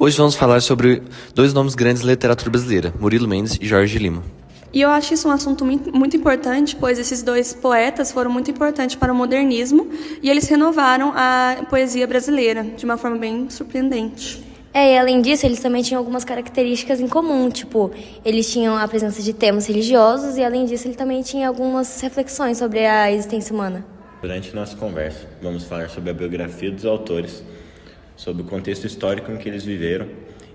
Hoje vamos falar sobre dois nomes grandes da literatura brasileira, Murilo Mendes e Jorge Lima. E eu acho isso um assunto muito importante, pois esses dois poetas foram muito importantes para o modernismo e eles renovaram a poesia brasileira de uma forma bem surpreendente. E além disso, eles também tinham algumas características em comum, tipo, eles tinham a presença de temas religiosos e, além disso, ele também tinha algumas reflexões sobre a existência humana. Durante nossa conversa, vamos falar sobre a biografia dos autores, sobre o contexto histórico em que eles viveram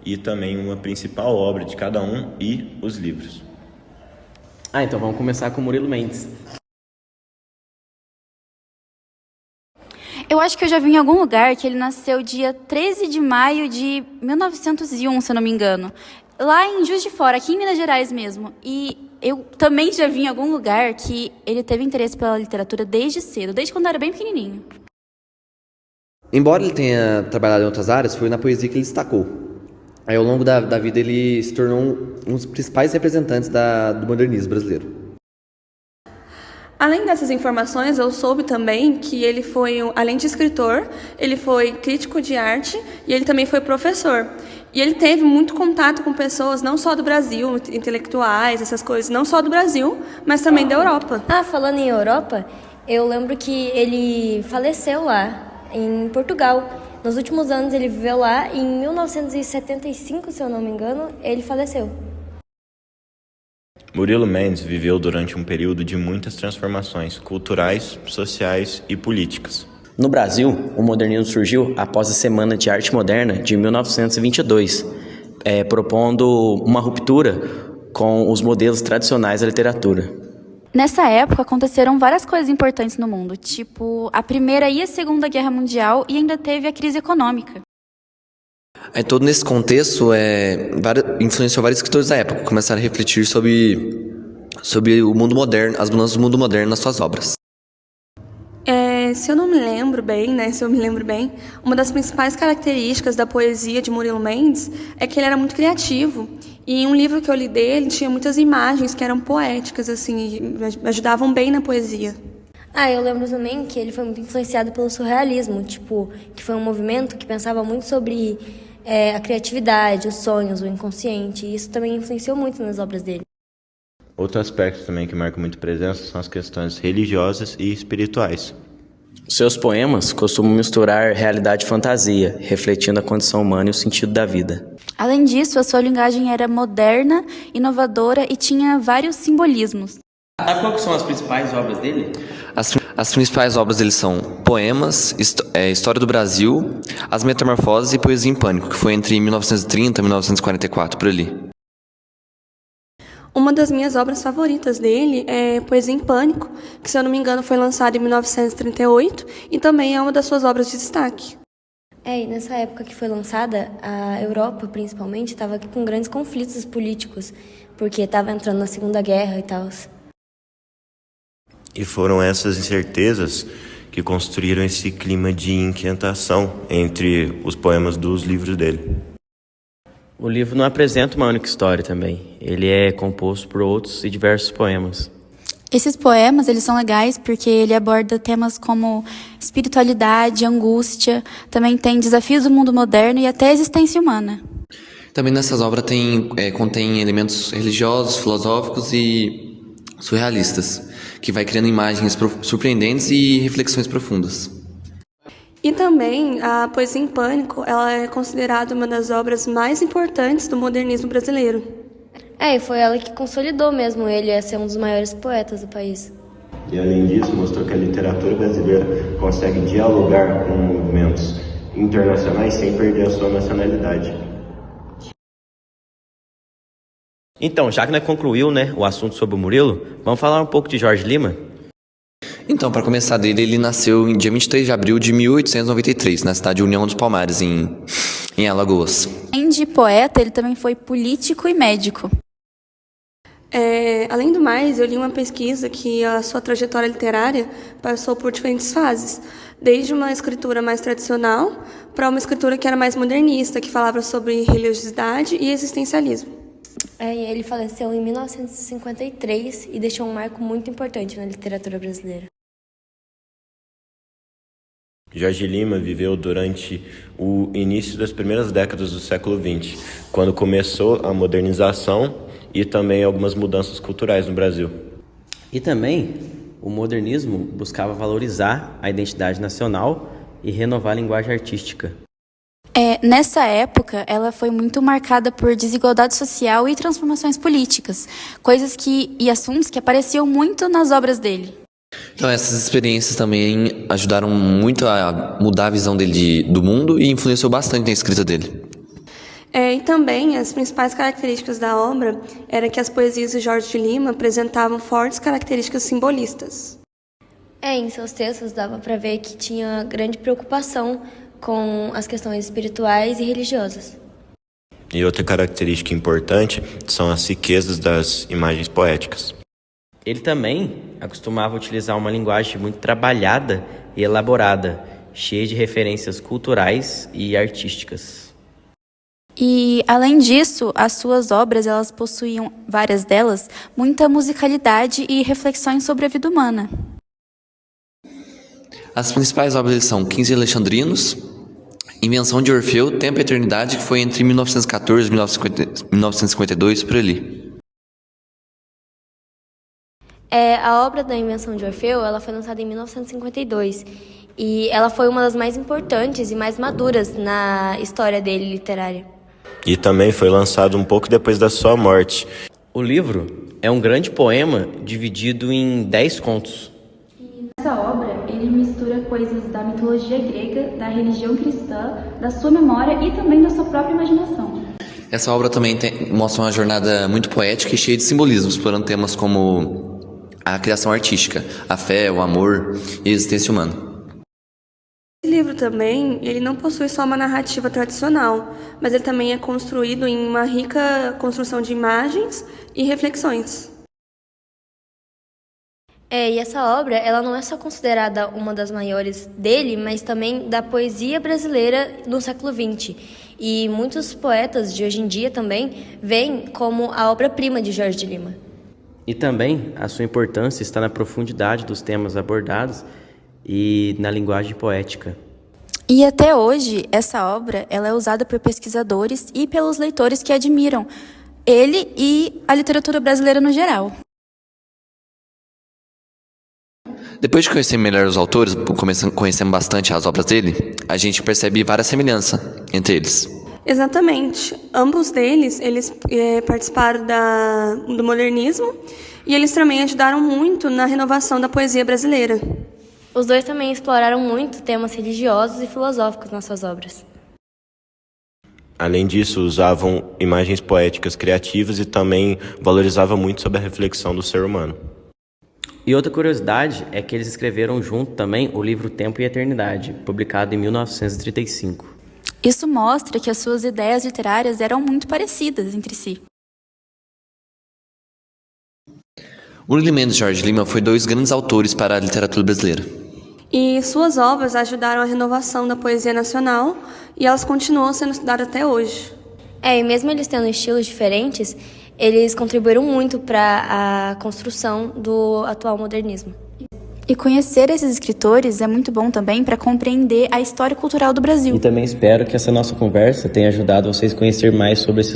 e também uma principal obra de cada um e os livros. Então vamos começar com Murilo Mendes. Eu acho que eu já vi em algum lugar que ele nasceu dia 13 de maio de 1901, se eu não me engano. Lá em Juiz de Fora, aqui em Minas Gerais mesmo. E eu também já vi em algum lugar que ele teve interesse pela literatura desde cedo, desde quando era bem pequenininho. Embora ele tenha trabalhado em outras áreas, foi na poesia que ele destacou. Ao longo da vida ele se tornou um dos principais representantes do modernismo brasileiro. Além dessas informações, eu soube também que ele foi, além de escritor, ele foi crítico de arte e ele também foi professor. E ele teve muito contato com pessoas não só do Brasil, intelectuais, essas coisas, não só do Brasil, mas também da Europa. Falando em Europa, eu lembro que ele faleceu lá, em Portugal. Nos últimos anos ele viveu lá e em 1975, se eu não me engano, ele faleceu. Murilo Mendes viveu durante um período de muitas transformações culturais, sociais e políticas. No Brasil, o modernismo surgiu após a Semana de Arte Moderna de 1922, propondo uma ruptura com os modelos tradicionais da literatura. Nessa época aconteceram várias coisas importantes no mundo, tipo a Primeira e a Segunda Guerra Mundial, e ainda teve a crise econômica. Todo nesse contexto, influenciou vários escritores da época, que começaram a refletir sobre o mundo moderno, as mudanças do mundo moderno nas suas obras. Se eu me lembro bem, uma das principais características da poesia de Murilo Mendes é que ele era muito criativo. E em um livro que eu li dele, tinha muitas imagens que eram poéticas, assim, e ajudavam bem na poesia. Eu lembro também que ele foi muito influenciado pelo surrealismo, que foi um movimento que pensava muito sobre a criatividade, os sonhos, o inconsciente, e isso também influenciou muito nas obras dele. Outro aspecto também que marca muito presença são as questões religiosas e espirituais. Seus poemas costumam misturar realidade e fantasia, refletindo a condição humana e o sentido da vida. Além disso, a sua linguagem era moderna, inovadora e tinha vários simbolismos. Sabe quais são as principais obras dele? As principais obras dele são Poemas, História do Brasil, As Metamorfoses e Poesia em Pânico, que foi entre 1930 e 1944, por ali. Uma das minhas obras favoritas dele é Poesia em Pânico, que, se eu não me engano, foi lançada em 1938 e também é uma das suas obras de destaque. E nessa época que foi lançada, a Europa, principalmente, estava com grandes conflitos políticos, porque estava entrando na Segunda Guerra e tal. E foram essas incertezas que construíram esse clima de inquietação entre os poemas dos livros dele. O livro não apresenta uma única história também. Ele é composto por outros e diversos poemas. Esses poemas, eles são legais porque ele aborda temas como espiritualidade, angústia, também tem desafios do mundo moderno e até a existência humana. Também nessas obras contém elementos religiosos, filosóficos e surrealistas, que vai criando imagens surpreendentes e reflexões profundas. E também a Poesia em Pânico, ela é considerada uma das obras mais importantes do modernismo brasileiro. E foi ela que consolidou mesmo ele a ser um dos maiores poetas do país. E além disso, mostrou que a literatura brasileira consegue dialogar com movimentos internacionais sem perder a sua nacionalidade. Então, já que nós concluiu, o assunto sobre o Murilo, vamos falar um pouco de Jorge Lima? Para começar dele, ele nasceu em dia 23 de abril de 1893, na cidade de União dos Palmares, em Alagoas. Além de poeta, ele também foi político e médico. Além do mais, eu li uma pesquisa que a sua trajetória literária passou por diferentes fases, desde uma escritura mais tradicional para uma escritura que era mais modernista, que falava sobre religiosidade e existencialismo. Ele faleceu em 1953 e deixou um marco muito importante na literatura brasileira. Jorge Lima viveu durante o início das primeiras décadas do século XX, quando começou a modernização e também algumas mudanças culturais no Brasil. E também o modernismo buscava valorizar a identidade nacional e renovar a linguagem artística. Nessa época, ela foi muito marcada por desigualdade social e transformações políticas, e assuntos que apareciam muito nas obras dele. Então essas experiências também ajudaram muito a mudar a visão dele do mundo e influenciou bastante na escrita dele. E também as principais características da obra era que as poesias de Jorge de Lima apresentavam fortes características simbolistas. Em seus textos dava para ver que tinha grande preocupação com as questões espirituais e religiosas. E outra característica importante são as riquezas das imagens poéticas. Ele também acostumava utilizar uma linguagem muito trabalhada e elaborada, cheia de referências culturais e artísticas. E, além disso, as suas obras elas possuíam, várias delas, muita musicalidade e reflexões sobre a vida humana. As principais obras dele são 15 Alexandrinos, Invenção de Orfeu, Tempo e Eternidade, que foi entre 1914 e 1952, por ali. A obra da Invenção de Orfeu ela foi lançada em 1952 e ela foi uma das mais importantes e mais maduras na história dele literária. E também foi lançado um pouco depois da sua morte. O livro é um grande poema dividido em 10 contos. Nessa obra, ele mistura coisas da mitologia grega, da religião cristã, da sua memória e também da sua própria imaginação. Essa obra também mostra uma jornada muito poética e cheia de simbolismo, explorando temas como a criação artística, a fé, o amor e a existência humana. Esse livro também, ele não possui só uma narrativa tradicional, mas ele também é construído em uma rica construção de imagens e reflexões. E essa obra ela não é só considerada uma das maiores dele, mas também da poesia brasileira no século XX. E muitos poetas de hoje em dia também veem como a obra-prima de Jorge de Lima. E também a sua importância está na profundidade dos temas abordados e na linguagem poética. E até hoje, essa obra ela é usada por pesquisadores e pelos leitores que admiram ele e a literatura brasileira no geral. Depois de conhecer melhor os autores, conhecendo bastante as obras dele, a gente percebe várias semelhanças entre eles. Exatamente. Ambos deles, eles participaram do modernismo e eles também ajudaram muito na renovação da poesia brasileira. Os dois também exploraram muito temas religiosos e filosóficos nas suas obras. Além disso, usavam imagens poéticas criativas e também valorizavam muito sobre a reflexão do ser humano. E outra curiosidade é que eles escreveram junto também o livro Tempo e Eternidade, publicado em 1935. Isso mostra que as suas ideias literárias eram muito parecidas entre si. Murilo Mendes e Jorge Lima foram dois grandes autores para a literatura brasileira. E suas obras ajudaram a renovação da poesia nacional e elas continuam sendo estudadas até hoje. E mesmo eles tendo estilos diferentes, eles contribuíram muito para a construção do atual modernismo. E conhecer esses escritores é muito bom também para compreender a história cultural do Brasil. E também espero que essa nossa conversa tenha ajudado vocês a conhecer mais sobre esses